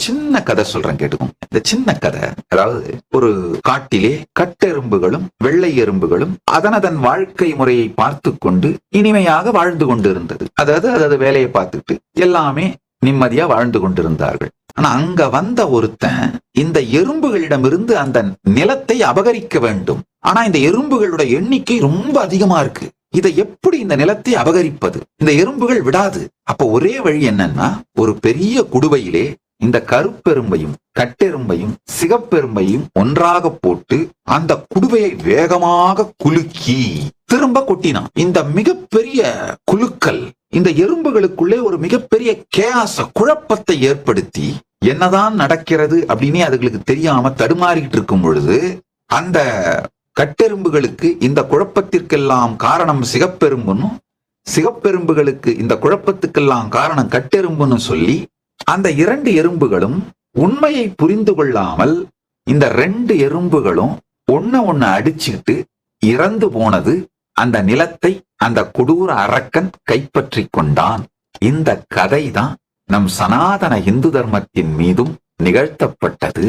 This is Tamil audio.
சின்ன கதை சொல்றேன் கேட்டுக்கோங்க. இந்த சின்ன கதை, அதாவது ஒரு காட்டிலே கட்டெரும்புகளும் வெள்ளை எறும்புகளும் அதனதன் வாழ்க்கை முறையை பார்த்து கொண்டு இனிமையாக வாழ்ந்து கொண்டிருந்தது. அதாவது வேலையை பார்த்துட்டு எல்லாமே நிம்மதியா வாழ்ந்து கொண்டிருந்தார்கள். ஆனா அங்க வந்த ஒருத்தன் இந்த எறும்புகளிடமிருந்து அந்த நிலத்தை அபகரிக்க வேண்டும். ஆனா இந்த எறும்புகளோட எண்ணிக்கை ரொம்ப அதிகமா இருக்கு. இதை எப்படி இந்த நிலத்தை அபகரிப்பது? இந்த எறும்புகள் விடாது. அப்ப ஒரே வழி என்னன்னா, ஒரு பெரிய குடுவையிலே இந்த கருப்பெரும்பையும் கட்டெரும்பையும் சிகப்பெரும்பையும் ஒன்றாக போட்டு அந்த குடுவையை வேகமாக குலுக்கி திரும்ப கொட்டினான். இந்த மிகப்பெரிய குலுக்கல் இந்த எறும்புகளுக்குள்ளே ஒரு மிகப்பெரிய கேயாச குழப்பத்தை ஏற்படுத்தி என்னதான் நடக்கிறது அப்படின்னு அதுகளுக்கு தெரியாம தடுமாறிட்டு இருக்கும் பொழுது, அந்த கட்டெரும்புகளுக்கு இந்த குழப்பத்திற்கெல்லாம் காரணம் சிகப்பெரும்புன்னு, சிகப்பெரும்புகளுக்கு இந்த குழப்பத்துக்கெல்லாம் காரணம் கட்டெரும்புன்னு சொல்லி அந்த 2 எறும்புகளும் உண்மையை புரிந்து கொள்ளாமல் இந்த 2 எறும்புகளும் ஒண்ணு அடிச்சுக்கிட்டு இறந்து போனது. அந்த நிலத்தை அந்த கொடூர அரக்கன் கைப்பற்றி கொண்டான். இந்த கதை தான் நம் சனாதன இந்து தர்மத்தின் மீதும் நிகழ்த்தப்பட்டது.